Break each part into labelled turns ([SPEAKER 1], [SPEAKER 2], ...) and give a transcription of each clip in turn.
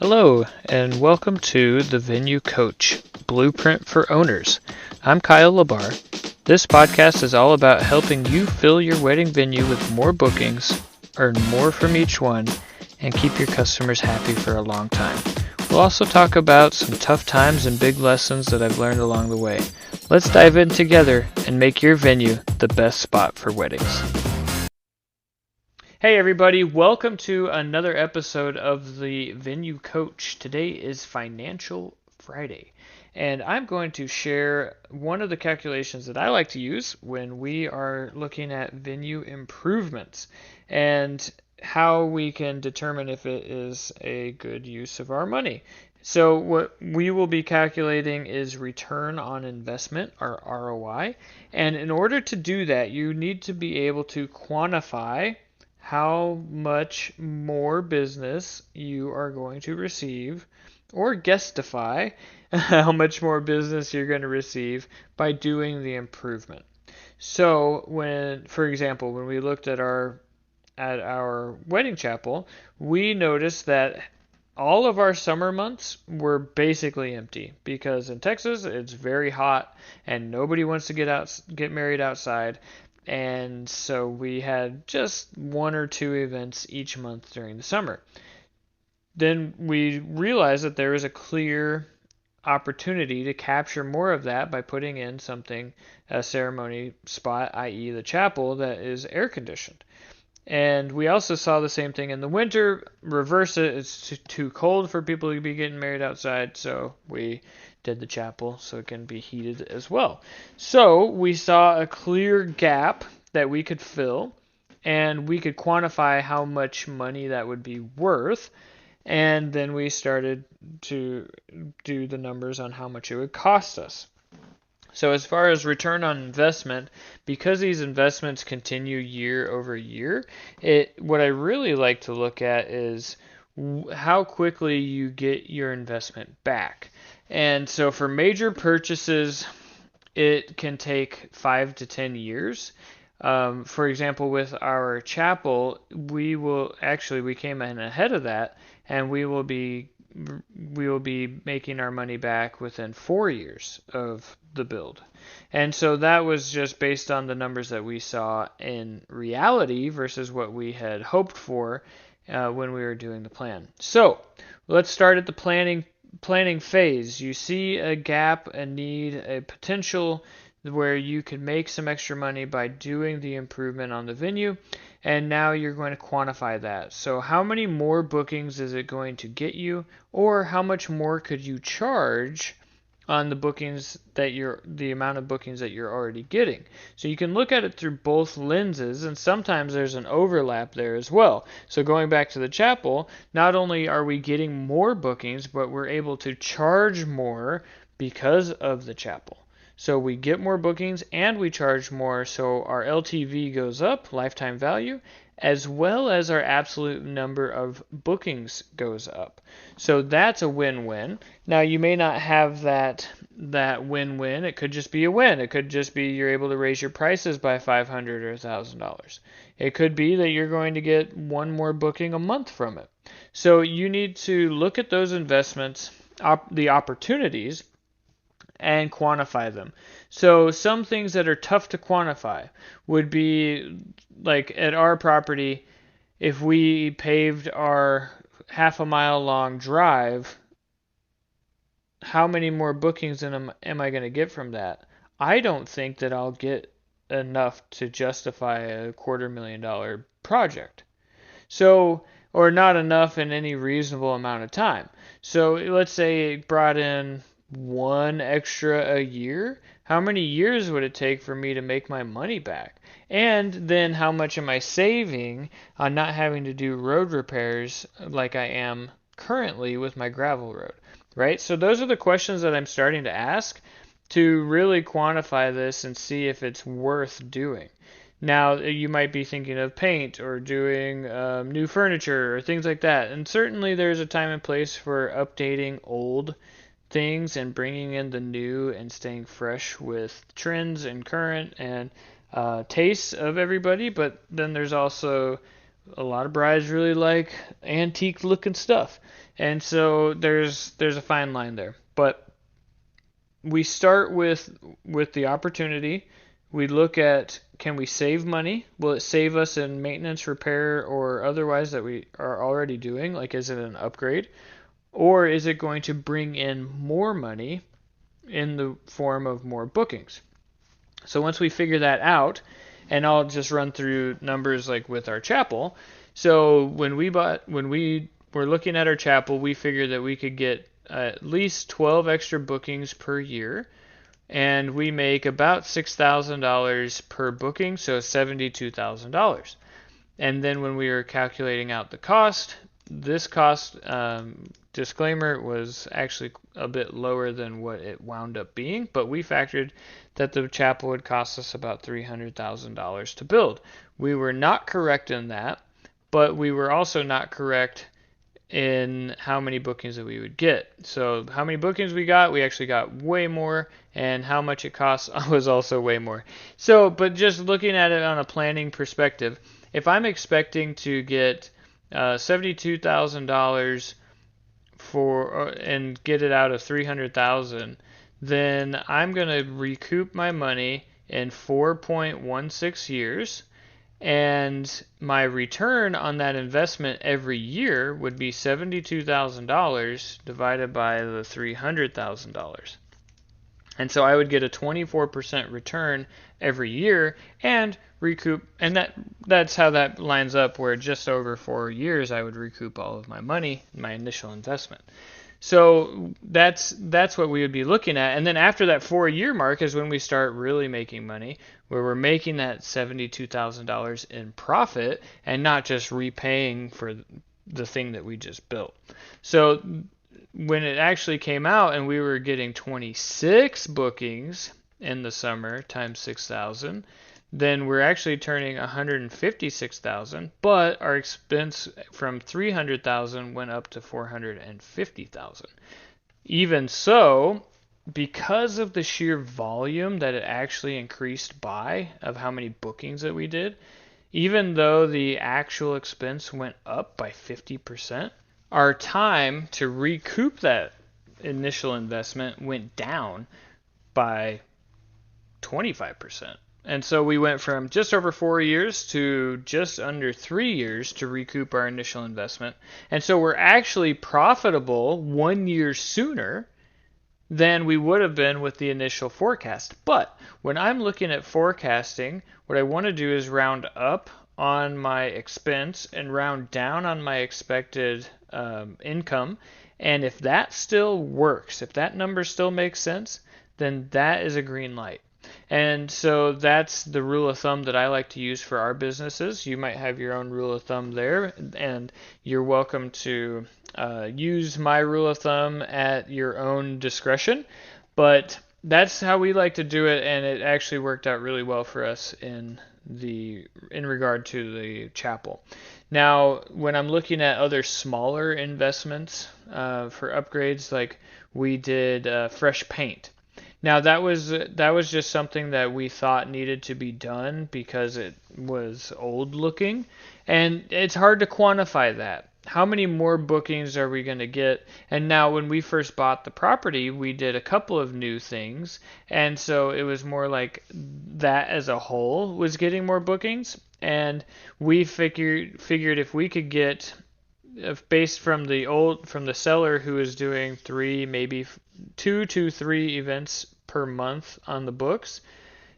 [SPEAKER 1] Hello, and welcome to the Venue Coach Blueprint for Owners. I'm Kyle Labar. This podcast is all about helping you fill your wedding venue with more bookings, earn more from each one, and keep your customers happy for a long time. We'll also talk about some tough times and big lessons that I've learned along the way. Let's dive in together and make your venue the best spot for weddings. Hey everybody, welcome to another episode of the Venue Coach. Today is Financial Friday, and I'm going to share one of the calculations that I like to use when we are looking at venue improvements and how we can determine if it is a good use of our money. So what we will be calculating is return on investment, or ROI, and in order to do that, you need to be able to quantify how much more business you are going to receive, or guesstify how much more business you're going to receive by doing the improvement. So for example, when we looked at our wedding chapel, we noticed that all of our summer months were basically empty because in Texas it's very hot and nobody wants to get married outside. And so we had just one or two events each month during the summer. Then we realized that there was a clear opportunity to capture more of that by putting in a ceremony spot, i.e. the chapel, that is air conditioned. And we also saw the same thing in the winter. Reverse it, it's too cold for people to be getting married outside, so we did the chapel so it can be heated as well. So we saw a clear gap that we could fill, and we could quantify how much money that would be worth. And then we started to do the numbers on how much it would cost us. So as far as return on investment, because these investments continue year over year, what I really like to look at is how quickly you get your investment back. And so for major purchases, it can take 5 to 10 years. For example, with our chapel, we came in ahead of that, and we will be making our money back within 4 years of the build. And so that was just based on the numbers that we saw in reality versus what we had hoped for when we were doing the plan. So let's start at the planning phase. You see a gap, a need, a potential where you could make some extra money by doing the improvement on the venue, and now you're going to quantify that. So how many more bookings is it going to get you, or how much more could you charge on the amount of bookings that you're already getting? So you can look at it through both lenses, and sometimes there's an overlap there as well. So going back to the chapel, not only are we getting more bookings, but we're able to charge more because of the chapel. So we get more bookings and we charge more, so our LTV goes up, lifetime value, as well as our absolute number of bookings goes up. So that's a win-win. Now you may not have that win-win. It could just be a win. It could just be you're able to raise your prices by $500 or $1,000. It could be that you're going to get one more booking a month from it. So you need to look at those investments, the opportunities, and quantify them. So some things that are tough to quantify would be, like at our property, if we paved our half a mile long drive, how many more bookings am I going to get from that? I don't think that I'll get enough to justify a $250,000 project. So, or not enough in any reasonable amount of time. So let's say it brought in one extra a year. How many years would it take for me to make my money back? And then how much am I saving on not having to do road repairs like I am currently with my gravel road, right? So those are the questions that I'm starting to ask to really quantify this and see if it's worth doing. Now, you might be thinking of paint or doing new furniture or things like that. And certainly there's a time and place for updating old things and bringing in the new and staying fresh with trends and current and tastes of everybody. But then there's also a lot of brides really like antique looking stuff. And so there's a fine line there. But we start with the opportunity. We look at, can we save money? Will it save us in maintenance, repair, or otherwise that we are already doing? Like, is it an upgrade? Or is it going to bring in more money in the form of more bookings? So once we figure that out, and I'll just run through numbers like with our chapel. So when we were looking at our chapel, we figured that we could get at least 12 extra bookings per year, and we make about $6,000 per booking, so $72,000. And then when we were calculating out the cost, this cost, disclaimer, was actually a bit lower than what it wound up being, but we factored that the chapel would cost us about $300,000 to build. We were not correct in that, but we were also not correct in how many bookings that we would get. So how many bookings we actually got way more, and how much it costs was also way more. So, but just looking at it on a planning perspective, if I'm expecting to get $72,000 and get it out of $300,000, then I'm going to recoup my money in 4.16 years, and my return on that investment every year would be $72,000 divided by the $300,000. And so I would get a 24% return every year and recoup, and that's how that lines up, where just over 4 years I would recoup all of my money, my initial investment. So that's what we would be looking at. And then after that 4-year mark is when we start really making money, where we're making that $72,000 in profit and not just repaying for the thing that we just built. So when it actually came out and we were getting 26 bookings in the summer times 6,000, then we're actually turning 156,000, but our expense from 300,000 went up to 450,000. Even so, because of the sheer volume that it actually increased by, of how many bookings that we did, even though the actual expense went up by 50%, our time to recoup that initial investment went down by 25%. And so we went from just over 4 years to just under 3 years to recoup our initial investment. And so we're actually profitable 1 year sooner than we would have been with the initial forecast. But when I'm looking at forecasting, what I want to do is round up on my expense and round down on my expected income. And if that still works, if that number still makes sense, then that is a green light. And so that's the rule of thumb that I like to use for our businesses. You might have your own rule of thumb there, and you're welcome to use my rule of thumb at your own discretion. But that's how we like to do it, and it actually worked out really well for us in regard to the chapel. Now, when I'm looking at other smaller investments for upgrades, like we did fresh paint. Now that was just something that we thought needed to be done because it was old looking, and it's hard to quantify that. How many more bookings are we going to get? And now when we first bought the property, we did a couple of new things, and so it was more like that as a whole was getting more bookings, and we figured if we could get, based from the seller who is doing 3, maybe 2 to 3 events per month on the books,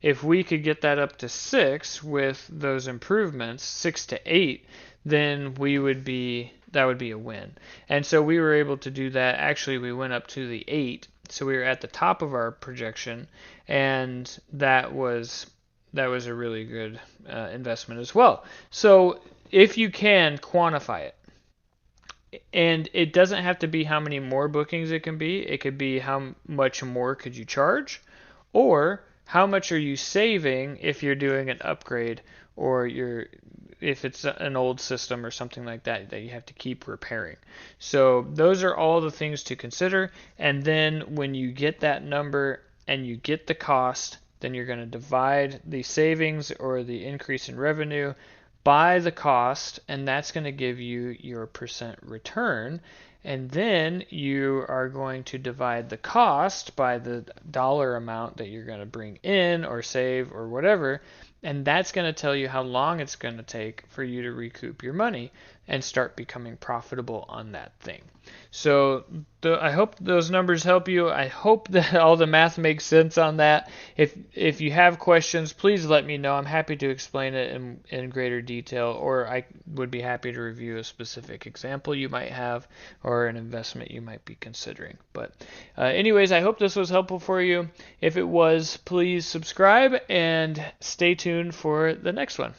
[SPEAKER 1] if we could get that up to 6 with those improvements, 6 to 8, then that would be a win. And so we were able to do that. Actually, we went up to the 8, so we were at the top of our projection, and that was a really good investment as well. So if you can quantify it, and it doesn't have to be how many more bookings it can be. It could be how much more could you charge, or how much are you saving if you're doing an upgrade, or if it's an old system or something like that you have to keep repairing. So those are all the things to consider. And then when you get that number and you get the cost, then you're going to divide the savings or the increase in revenue by the cost, and that's going to give you your percent return. And then you are going to divide the cost by the dollar amount that you're going to bring in or save or whatever, and that's going to tell you how long it's going to take for you to recoup your money and start becoming profitable on that thing. So I hope those numbers help you. I hope that all the math makes sense on that. If you have questions, please let me know. I'm happy to explain it in greater detail, or I would be happy to review a specific example you might have or an investment you might be considering. But anyways, I hope this was helpful for you. If it was, please subscribe and stay tuned for the next one.